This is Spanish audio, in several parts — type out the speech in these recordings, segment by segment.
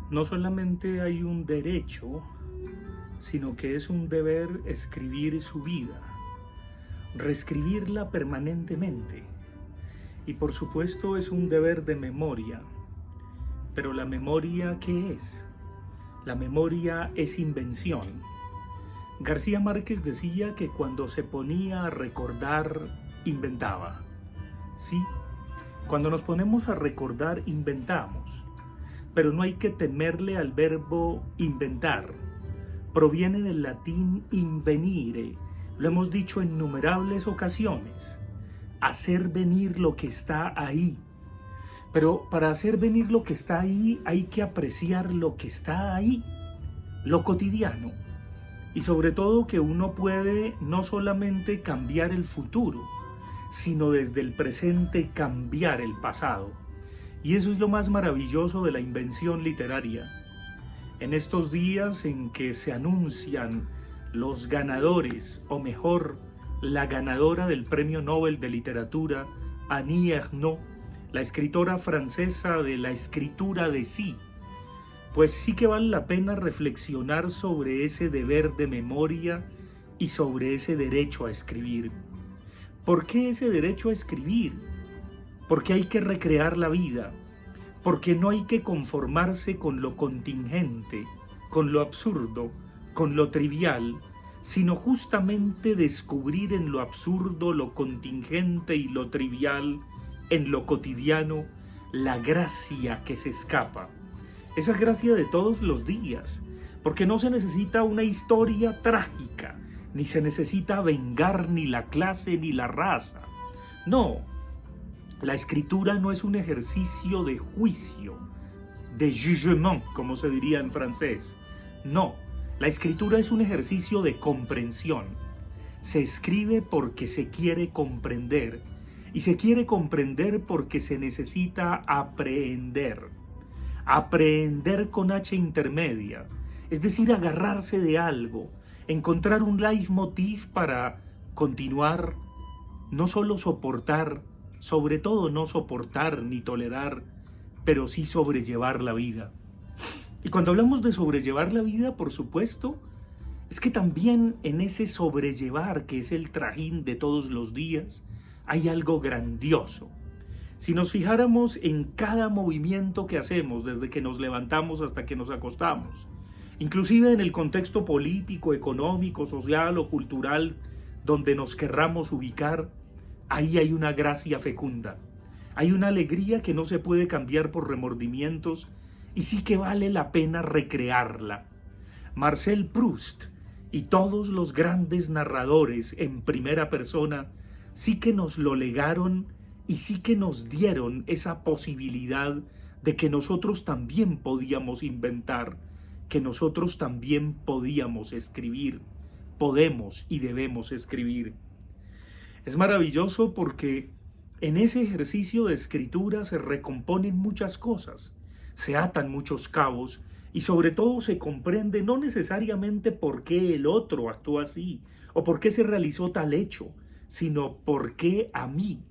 No solamente hay un derecho, sino que es un deber escribir su vida, reescribirla permanentemente. Y por supuesto es un deber de memoria. Pero ¿la memoria qué es? La memoria es invención. García Márquez decía que cuando se ponía a recordar, inventaba. Sí, cuando nos ponemos a recordar, inventamos. Pero no hay que temerle al verbo inventar. Proviene del latín invenire, lo hemos dicho en innumerables ocasiones, hacer venir lo que está ahí. Pero para hacer venir lo que está ahí hay que apreciar lo que está ahí, lo cotidiano. Y sobre todo que uno puede no solamente cambiar el futuro, sino desde el presente cambiar el pasado. Y eso es lo más maravilloso de la invención literaria. En estos días en que se anuncian los ganadores, o mejor, la ganadora del Premio Nobel de Literatura, Annie Ernaux, la escritora francesa de La escritura de sí, pues sí que vale la pena reflexionar sobre ese deber de memoria y sobre ese derecho a escribir. ¿Por qué ese derecho a escribir? Porque hay que recrear la vida, porque no hay que conformarse con lo contingente, con lo absurdo, con lo trivial, sino justamente descubrir en lo absurdo, lo contingente y lo trivial, en lo cotidiano, la gracia que se escapa. Esa gracia de todos los días, porque no se necesita una historia trágica, ni se necesita vengar ni la clase ni la raza. No, la escritura no es un ejercicio de juicio, de jugement, como se diría en francés. No, la escritura es un ejercicio de comprensión. Se escribe porque se quiere comprender, y se quiere comprender porque se necesita aprehender. Aprehender con H intermedia, es decir, agarrarse de algo, encontrar un leitmotiv para continuar, no solo soportar, sobre todo no soportar ni tolerar, pero sí sobrellevar la vida. Y cuando hablamos de sobrellevar la vida, por supuesto, es que también en ese sobrellevar, que es el trajín de todos los días, hay algo grandioso. Si nos fijáramos en cada movimiento que hacemos desde que nos levantamos hasta que nos acostamos, inclusive en el contexto político, económico, social o cultural donde nos querramos ubicar, ahí hay una gracia fecunda, hay una alegría que no se puede cambiar por remordimientos y sí que vale la pena recrearla. Marcel Proust y todos los grandes narradores en primera persona sí que nos lo legaron y sí que nos dieron esa posibilidad de que nosotros también podíamos inventar, que nosotros también podíamos escribir, podemos y debemos escribir. Es maravilloso porque en ese ejercicio de escritura se recomponen muchas cosas, se atan muchos cabos y sobre todo se comprende no necesariamente por qué el otro actuó así o por qué se realizó tal hecho, sino por qué a mí,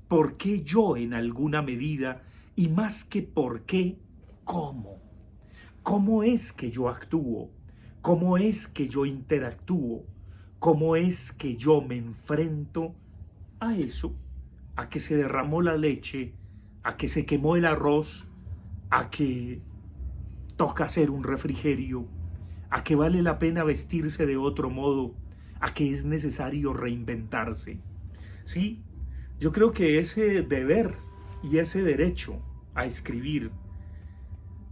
por qué yo en alguna medida y más que por qué, cómo. ¿Cómo es que yo actúo? ¿Cómo es que yo interactúo? ¿Cómo es que yo me enfrento a eso? A que se derramó la leche, a que se quemó el arroz, a que toca hacer un refrigerio, a que vale la pena vestirse de otro modo, a que es necesario reinventarse. Sí, yo creo que ese deber y ese derecho a escribir,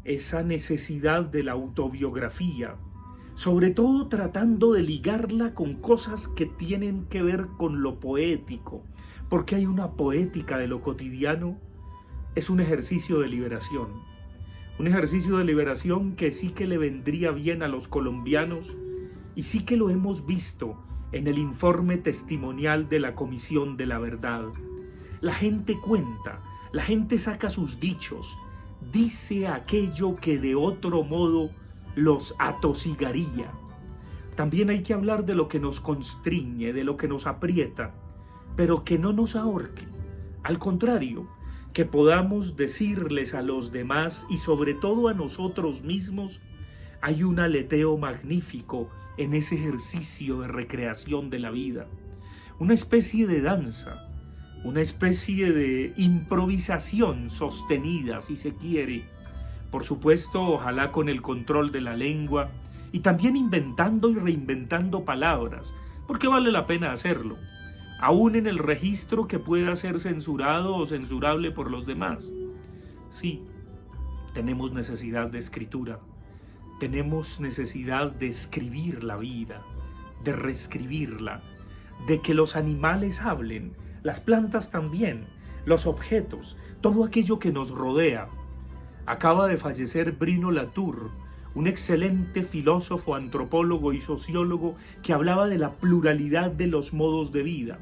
esa necesidad de la autobiografía, sobre todo tratando de ligarla con cosas que tienen que ver con lo poético, porque hay una poética de lo cotidiano, es un ejercicio de liberación. Un ejercicio de liberación que sí que le vendría bien a los colombianos y sí que lo hemos visto en el informe testimonial de la Comisión de la Verdad. La gente cuenta, la gente saca sus dichos, dice aquello que de otro modo los atosigaría. También hay que hablar de lo que nos constriñe, de lo que nos aprieta, pero que no nos ahorque. Al contrario, que podamos decirles a los demás y sobre todo a nosotros mismos, hay un aleteo magnífico en ese ejercicio de recreación de la vida, una especie de danza, una especie de improvisación sostenida, si se quiere, por supuesto, ojalá con el control de la lengua y también inventando y reinventando palabras, porque vale la pena hacerlo, aún en el registro que pueda ser censurado o censurable por los demás. Sí, tenemos necesidad de escritura, tenemos necesidad de escribir la vida, de reescribirla, de que los animales hablen, las plantas también, los objetos, todo aquello que nos rodea. Acaba de fallecer Bruno Latour, un excelente filósofo, antropólogo y sociólogo que hablaba de la pluralidad de los modos de vida.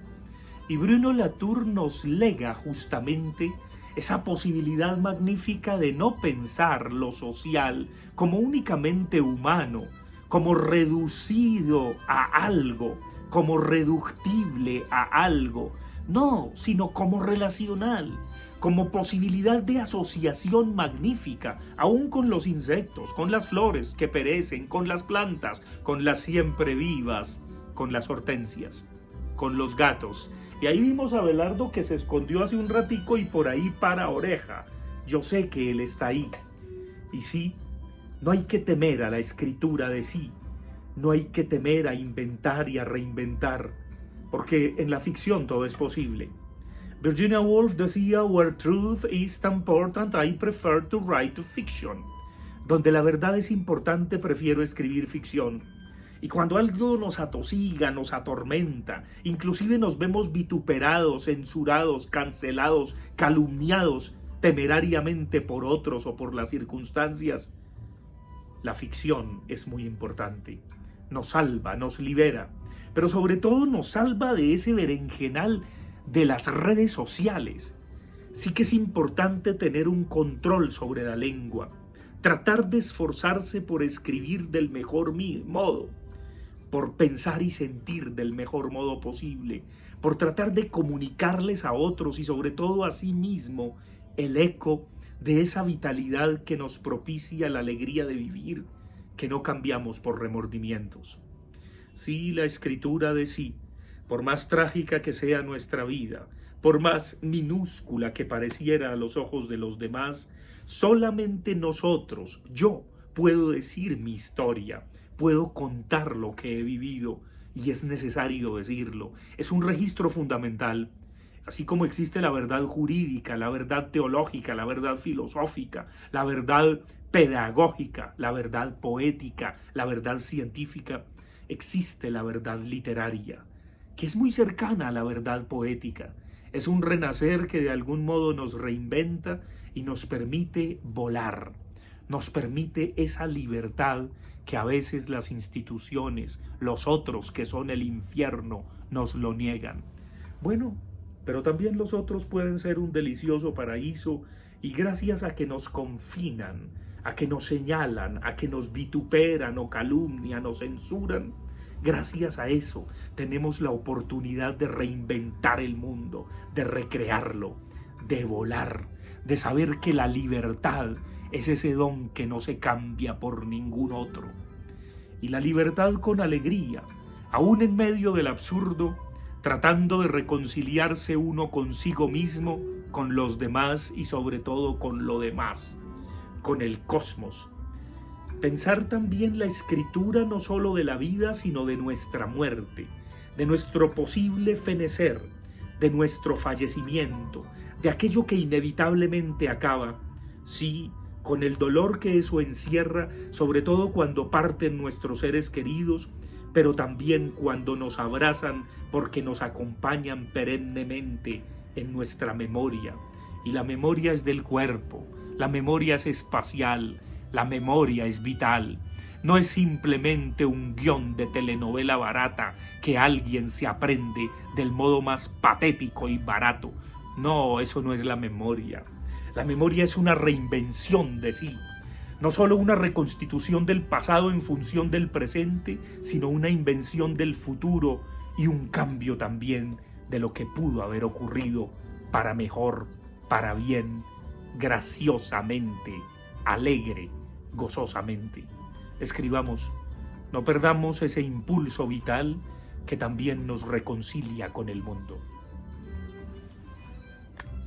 Y Bruno Latour nos lega justamente esa posibilidad magnífica de no pensar lo social como únicamente humano, como reducido a algo, como reductible a algo, no, sino como relacional, como posibilidad de asociación magnífica, aún con los insectos, con las flores que perecen, con las plantas, con las siempre vivas, con las hortensias, con los gatos. Y ahí vimos a Abelardo que se escondió hace un ratico y por ahí para oreja. Yo sé que él está ahí. Y sí, no hay que temer a la escritura de sí, no hay que temer a inventar y a reinventar, porque en la ficción todo es posible. Virginia Woolf decía, "Where truth is important, I prefer to write fiction." Donde la verdad es importante, prefiero escribir ficción. Y cuando algo nos atosiga, nos atormenta, inclusive nos vemos vituperados, censurados, cancelados, calumniados temerariamente por otros o por las circunstancias, la ficción es muy importante. Nos salva, nos libera, pero sobre todo nos salva de ese berenjenal de las redes sociales. Sí que es importante tener un control sobre la lengua, tratar de esforzarse por escribir del mejor modo, por pensar y sentir del mejor modo posible, por tratar de comunicarles a otros y sobre todo a sí mismo el eco de esa vitalidad que nos propicia la alegría de vivir, que no cambiamos por remordimientos. Sí, la escritura de sí, por más trágica que sea nuestra vida, por más minúscula que pareciera a los ojos de los demás, solamente nosotros, yo, puedo decir mi historia, puedo contar lo que he vivido y es necesario decirlo. Es un registro fundamental. Así como existe la verdad jurídica, la verdad teológica, la verdad filosófica, la verdad pedagógica, la verdad poética, la verdad científica, existe la verdad literaria, que es muy cercana a la verdad poética. Es un renacer que de algún modo nos reinventa y nos permite volar, nos permite esa libertad que a veces las instituciones, los otros que son el infierno, nos lo niegan. Bueno, pero también los otros pueden ser un delicioso paraíso y gracias a que nos confinan, a que nos señalan, a que nos vituperan o calumnian o censuran, gracias a eso tenemos la oportunidad de reinventar el mundo, de recrearlo, de volar, de saber que la libertad es ese don que no se cambia por ningún otro. Y la libertad con alegría, aún en medio del absurdo, tratando de reconciliarse uno consigo mismo, con los demás y sobre todo con lo demás, con el cosmos. Pensar también la escritura no solo de la vida, sino de nuestra muerte, de nuestro posible fenecer, de nuestro fallecimiento, de aquello que inevitablemente acaba, sí, con el dolor que eso encierra, sobre todo cuando parten nuestros seres queridos, pero también cuando nos abrazan porque nos acompañan perennemente en nuestra memoria. Y la memoria es del cuerpo, la memoria es espacial, la memoria es vital. No es simplemente un guión de telenovela barata que alguien se aprende del modo más patético y barato. No, eso no es la memoria. La memoria es una reinvención de sí. No solo una reconstitución del pasado en función del presente, sino una invención del futuro y un cambio también de lo que pudo haber ocurrido para mejor, para bien, graciosamente, alegre, gozosamente. Escribamos, no perdamos ese impulso vital que también nos reconcilia con el mundo.